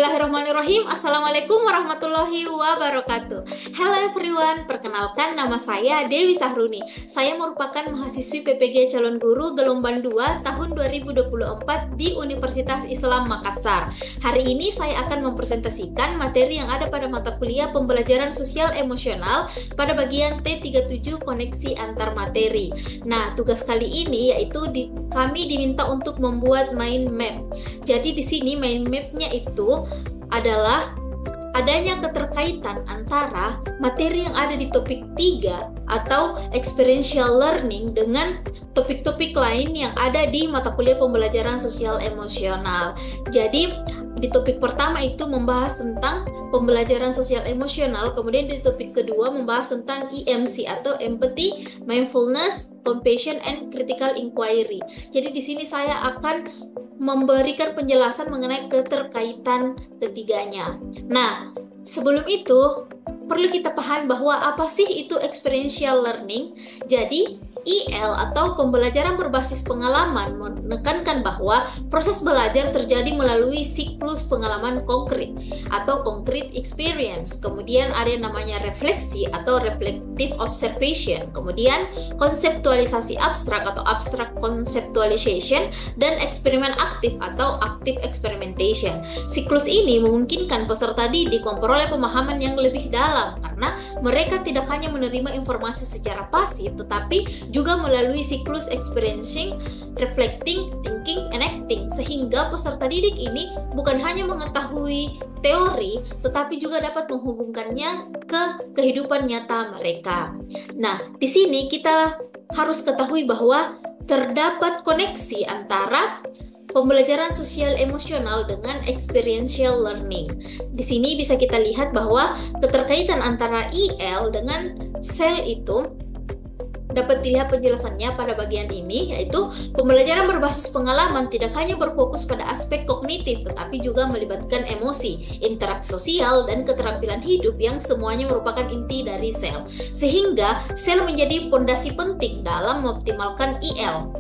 Bismillahirrahmanirrahim. Assalamualaikum warahmatullahi wabarakatuh. Hello everyone, perkenalkan nama saya Dewi Sahruni. Saya merupakan mahasiswi PPG Calon Guru Gelombang 2 tahun 2024 di Universitas Islam Makassar. Hari ini saya akan mempresentasikan materi yang ada pada mata kuliah Pembelajaran Sosial Emosional pada bagian T37 Koneksi Antar Materi. Nah, tugas kali ini yaitu kami diminta untuk membuat mind map. Jadi di sini mind map-nya itu adalah adanya keterkaitan antara materi yang ada di topik 3 atau experiential learning dengan topik-topik lain yang ada di mata kuliah Pembelajaran Sosial Emosional. Jadi di topik pertama itu membahas tentang pembelajaran sosial emosional, kemudian di topik kedua membahas tentang EMC atau empathy, mindfulness, compassion, and critical inquiry. Jadi di sini saya akan memberikan penjelasan mengenai keterkaitan ketiganya. Nah, sebelum itu perlu kita pahami bahwa apa sih itu experiential learning. Jadi IL atau pembelajaran berbasis pengalaman menekankan bahwa proses belajar terjadi melalui siklus pengalaman konkret atau concrete experience. Kemudian ada yang namanya refleksi atau reflective observation. Kemudian konseptualisasi abstrak atau abstract conceptualization dan eksperimen aktif atau active experimentation. Siklus ini memungkinkan peserta didik memperoleh pemahaman yang lebih dalam karena mereka tidak hanya menerima informasi secara pasif tetapi juga melalui siklus experiencing, reflecting, thinking, and acting, sehingga peserta didik ini bukan hanya mengetahui teori, tetapi juga dapat menghubungkannya ke kehidupan nyata mereka. Nah, di sini kita harus ketahui bahwa terdapat koneksi antara pembelajaran sosial emosional dengan experiential learning. Di sini bisa kita lihat bahwa keterkaitan antara IL dengan SEL itu dapat dilihat penjelasannya pada bagian ini, yaitu pembelajaran berbasis pengalaman tidak hanya berfokus pada aspek kognitif, tetapi juga melibatkan emosi, interaksi sosial, dan keterampilan hidup yang semuanya merupakan inti dari SEL. Sehingga SEL menjadi fondasi penting dalam mengoptimalkan IL.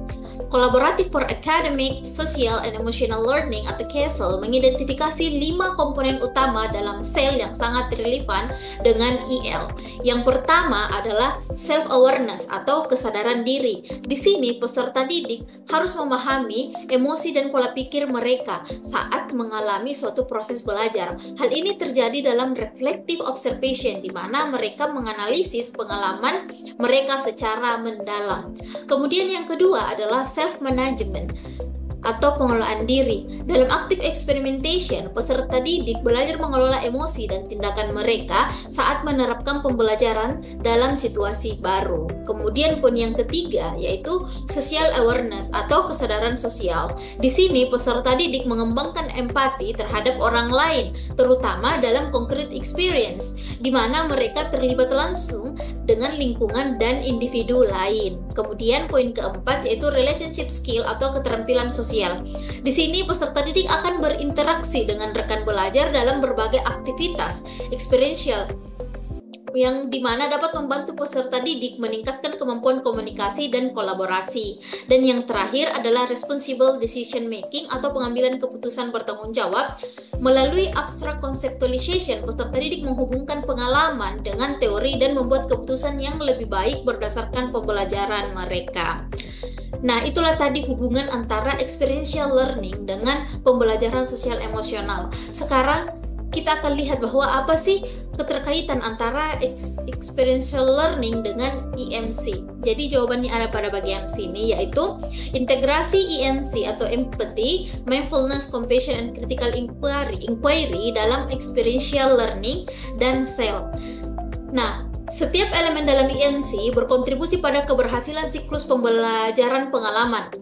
Collaborative for Academic, Social, and Emotional Learning atau CASEL mengidentifikasi 5 komponen utama dalam SEL yang sangat relevan dengan IL. Yang pertama adalah self-awareness atau kesadaran diri. Di sini peserta didik harus memahami emosi dan pola pikir mereka saat mengalami suatu proses belajar. Hal ini terjadi dalam reflective observation, di mana mereka menganalisis pengalaman mereka secara mendalam. Kemudian yang kedua adalah self-management atau pengelolaan diri. Dalam active experimentation, peserta didik belajar mengelola emosi dan tindakan mereka saat menerapkan pembelajaran dalam situasi baru. Kemudian poin yang ketiga yaitu social awareness atau kesadaran sosial. Di sini peserta didik mengembangkan empati terhadap orang lain, terutama dalam concrete experience, di mana mereka terlibat langsung dengan lingkungan dan individu lain. Kemudian poin keempat yaitu relationship skill atau keterampilan sosial. Di sini peserta didik akan berinteraksi dengan rekan belajar dalam berbagai aktivitas experiential yang dimana dapat membantu peserta didik meningkatkan kemampuan komunikasi dan kolaborasi. Dan yang terakhir adalah responsible decision making atau pengambilan keputusan bertanggung jawab. Melalui abstract conceptualization, peserta didik menghubungkan pengalaman dengan teori dan membuat keputusan yang lebih baik berdasarkan pembelajaran mereka. Nah, itulah tadi hubungan antara experiential learning dengan pembelajaran sosial emosional. Sekarang kita akan lihat bahwa apa sih keterkaitan antara experiential learning dengan EMC. Jadi jawabannya ada pada bagian sini, yaitu integrasi EMC atau empathy, mindfulness, compassion, and critical inquiry dalam experiential learning dan SEL. Nah, setiap elemen dalam EMC berkontribusi pada keberhasilan siklus pembelajaran pengalaman.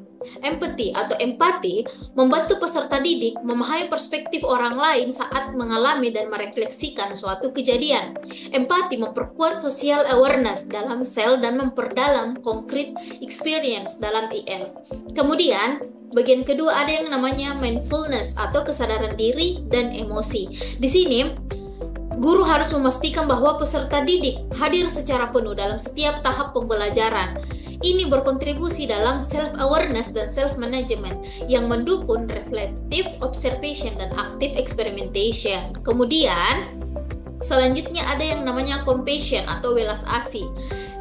Empathy atau empati membantu peserta didik memahami perspektif orang lain saat mengalami dan merefleksikan suatu kejadian. Empati memperkuat social awareness dalam SEL dan memperdalam concrete experience dalam IL. Kemudian, bagian kedua ada yang namanya mindfulness atau kesadaran diri dan emosi. Di sini, guru harus memastikan bahwa peserta didik hadir secara penuh dalam setiap tahap pembelajaran. Ini berkontribusi dalam self-awareness dan self-management yang mendukung reflective observation dan active experimentation. Kemudian, selanjutnya ada yang namanya compassion atau welas asih.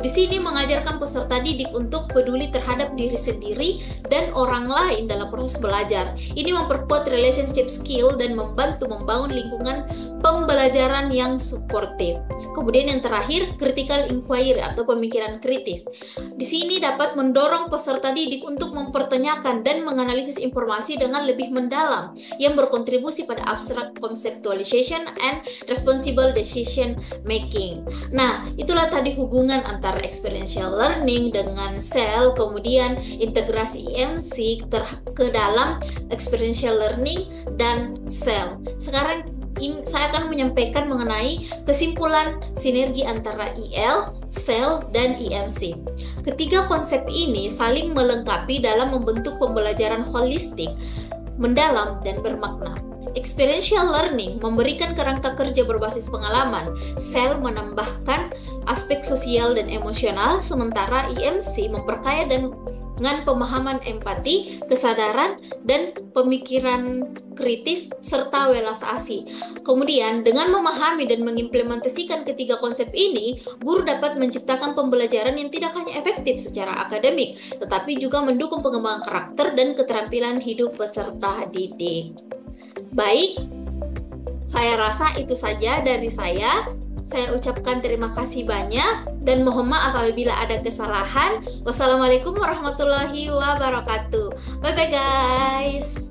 Di sini mengajarkan peserta didik untuk peduli terhadap diri sendiri dan orang lain dalam proses belajar. Ini memperkuat relationship skill dan membantu membangun lingkungan pembelajaran yang suportif. Kemudian yang terakhir, critical inquiry atau pemikiran kritis. Di sini dapat mendorong peserta didik untuk mempertanyakan dan menganalisis informasi dengan lebih mendalam yang berkontribusi pada abstract conceptualization and responsible decision making. Nah, itulah tadi hubungan antara experiential learning dengan SEL, kemudian integrasi IMC ke dalam experiential learning dan SEL. Sekarang saya akan menyampaikan mengenai kesimpulan sinergi antara IL, SEL, dan IMC. Ketiga konsep ini saling melengkapi dalam membentuk pembelajaran holistik, mendalam, dan bermakna. Experiential learning memberikan kerangka kerja berbasis pengalaman, SEL menambahkan aspek sosial dan emosional, sementara IMC memperkaya dengan pemahaman empati, kesadaran, dan pemikiran kritis, serta welas asih. Kemudian, dengan memahami dan mengimplementasikan ketiga konsep ini, guru dapat menciptakan pembelajaran yang tidak hanya efektif secara akademik, tetapi juga mendukung pengembangan karakter dan keterampilan hidup peserta didik. Baik, saya rasa itu saja dari saya. Saya ucapkan terima kasih banyak dan mohon maaf apabila ada kesalahan. Wassalamualaikum warahmatullahi wabarakatuh. Bye-bye guys.